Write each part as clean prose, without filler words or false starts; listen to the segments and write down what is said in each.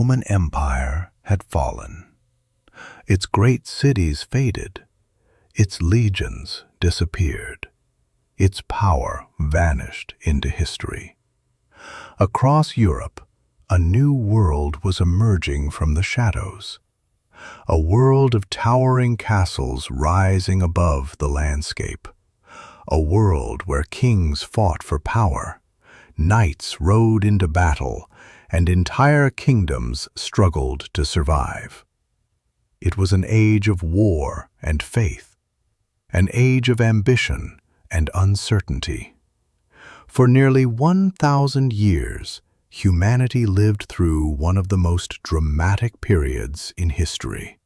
Roman Empire had fallen. Its great cities faded. Its legions disappeared. Its power vanished into history. Across Europe, a new world was emerging from the shadows. A world of towering castles rising above the landscape. A world where kings fought for power, knights rode into battle, and entire kingdoms struggled to survive. It was an age of war and faith, an age of ambition and uncertainty. For nearly 1,000 years, humanity lived through one of the most dramatic periods in history.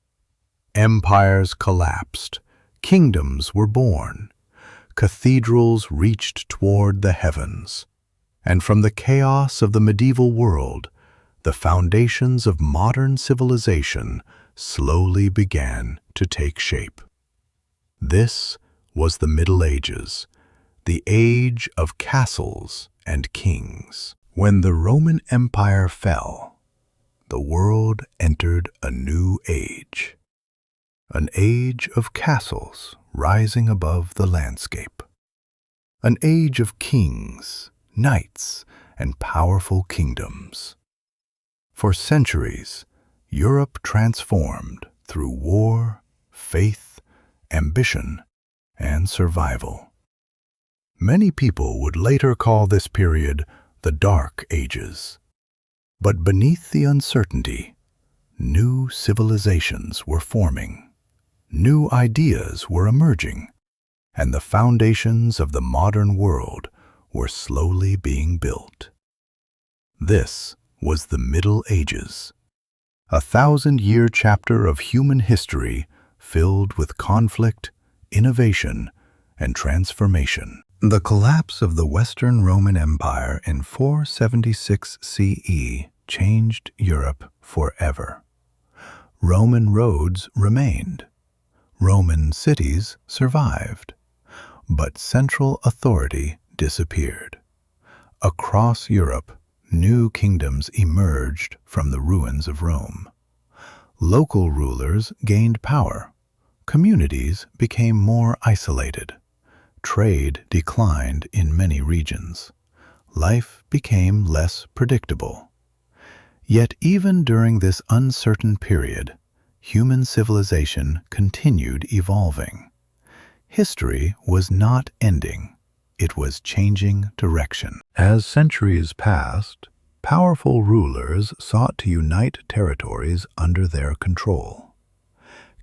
Empires collapsed, kingdoms were born, cathedrals reached toward the heavens, and from the chaos of the medieval world, the foundations of modern civilization slowly began to take shape. This was the Middle Ages, the age of castles and kings. When the Roman Empire fell, the world entered a new age, an age of castles rising above the landscape, an age of kings, knights, and powerful kingdoms. For centuries, Europe transformed through war, faith, ambition, and survival. Many people would later call this period the Dark Ages. But beneath the uncertainty, new civilizations were forming, new ideas were emerging, and the foundations of the modern world were slowly being built. This was the Middle Ages, a 1,000-year chapter of human history filled with conflict, innovation, and transformation. The collapse of the Western Roman Empire in 476 CE changed Europe forever. Roman roads remained. Roman cities survived. But central authority disappeared. Across Europe, new kingdoms emerged from the ruins of Rome. Local rulers gained power. Communities became more isolated. Trade declined in many regions. Life became less predictable. Yet even during this uncertain period, human civilization continued evolving. History was not ending. It was changing direction. As centuries passed, powerful rulers sought to unite territories under their control.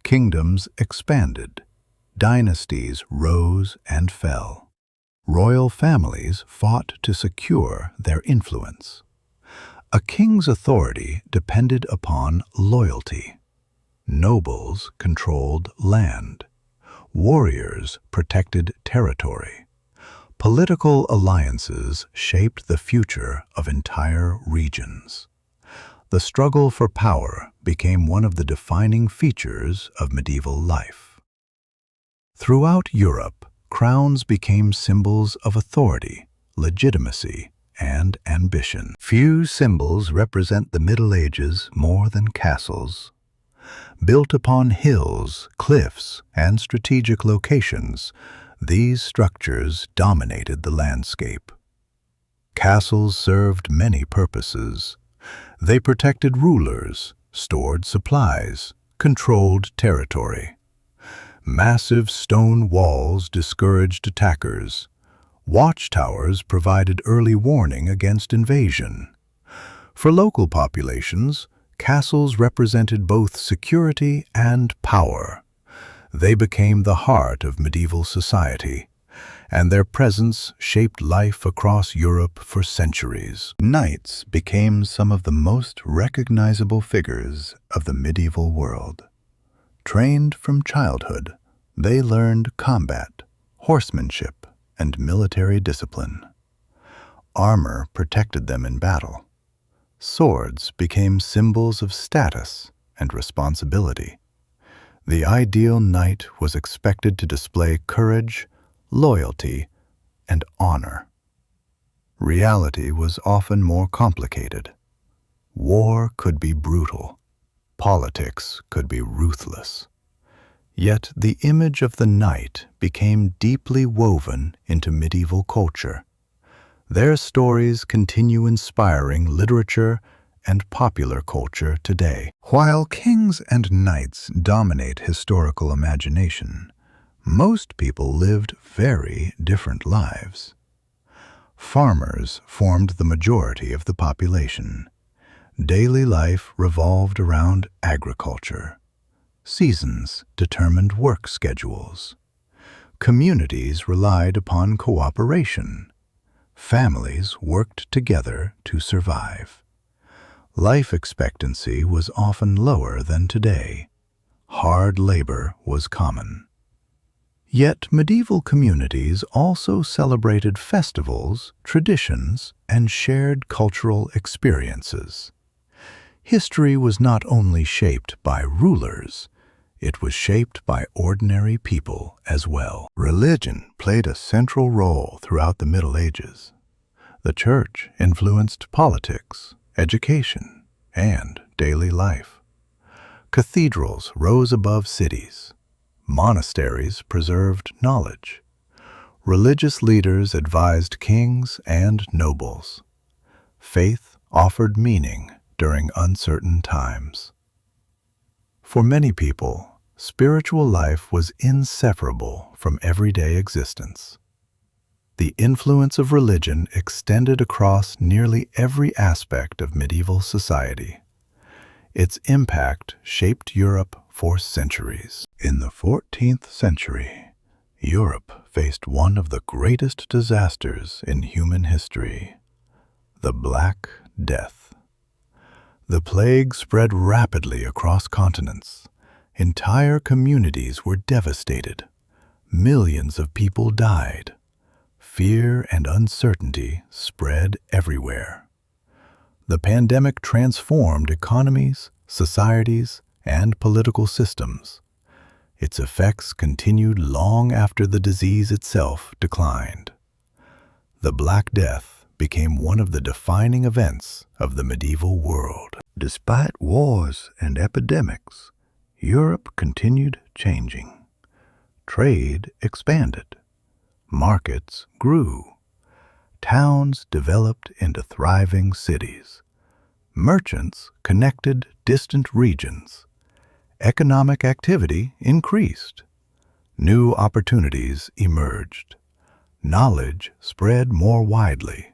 Kingdoms expanded. Dynasties rose and fell. Royal families fought to secure their influence. A king's authority depended upon loyalty. Nobles controlled land. Warriors protected territory. Political alliances shaped the future of entire regions. The struggle for power became one of the defining features of medieval life. Throughout Europe, crowns became symbols of authority, legitimacy, and ambition. Few symbols represent the Middle Ages more than castles. Built upon hills, cliffs, and strategic locations, these structures dominated the landscape. Castles served many purposes. They protected rulers, stored supplies, controlled territory. Massive stone walls discouraged attackers. Watchtowers provided early warning against invasion. For local populations, castles represented both security and power. They became the heart of medieval society, and their presence shaped life across Europe for centuries. Knights became some of the most recognizable figures of the medieval world. Trained from childhood, they learned combat, horsemanship, and military discipline. Armor protected them in battle. Swords became symbols of status and responsibility. The ideal knight was expected to display courage, loyalty, and honor. Reality was often more complicated. War could be brutal. Politics could be ruthless. Yet the image of the knight became deeply woven into medieval culture. Their stories continue inspiring literature and popular culture today. While kings and knights dominate historical imagination, most people lived very different lives. Farmers formed the majority of the population. Daily life revolved around agriculture. Seasons determined work schedules. Communities relied upon cooperation. Families worked together to survive. Life expectancy was often lower than today. Hard labor was common. Yet medieval communities also celebrated festivals, traditions, and shared cultural experiences. History was not only shaped by rulers, it was shaped by ordinary people as well. Religion played a central role throughout the Middle Ages. The Church influenced politics, education, and daily life. Cathedrals rose above cities. Monasteries preserved knowledge. Religious leaders advised kings and nobles. Faith offered meaning during uncertain times. For many people, spiritual life was inseparable from everyday existence. The influence of religion extended across nearly every aspect of medieval society. Its impact shaped Europe for centuries. In the 14th century, Europe faced one of the greatest disasters in human history, the Black Death. The plague spread rapidly across continents. Entire communities were devastated. Millions of people died. Fear and uncertainty spread everywhere. The pandemic transformed economies, societies, and political systems. Its effects continued long after the disease itself declined. The Black Death became one of the defining events of the medieval world. Despite wars and epidemics, Europe continued changing. Trade expanded. Markets grew. Towns developed into thriving cities. Merchants connected distant regions. Economic activity increased. New opportunities emerged. Knowledge spread more widely.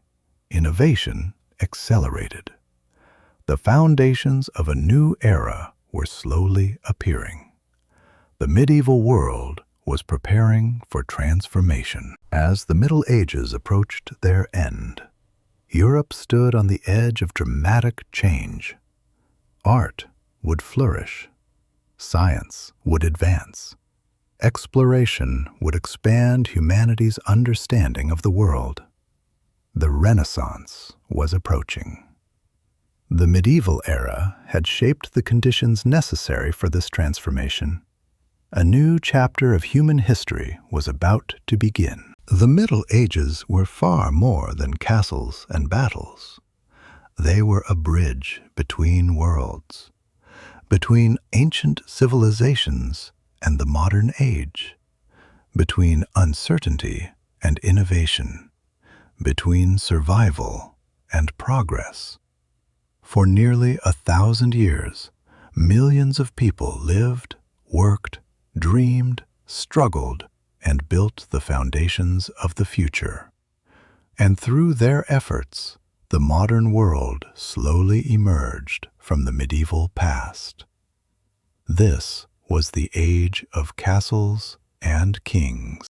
Innovation accelerated. The foundations of a new era were slowly appearing. The medieval world was preparing for transformation. As the Middle Ages approached their end, Europe stood on the edge of dramatic change. Art would flourish. Science would advance. Exploration would expand humanity's understanding of the world. The Renaissance was approaching. The medieval era had shaped the conditions necessary for this transformation. A new chapter of human history was about to begin. The Middle Ages were far more than castles and battles. They were a bridge between worlds, between ancient civilizations and the modern age, between uncertainty and innovation, between survival and progress. For nearly 1,000 years, millions of people lived, worked, dreamed, struggled, and built the foundations of the future. And through their efforts, the modern world slowly emerged from the medieval past. This was the age of castles and kings.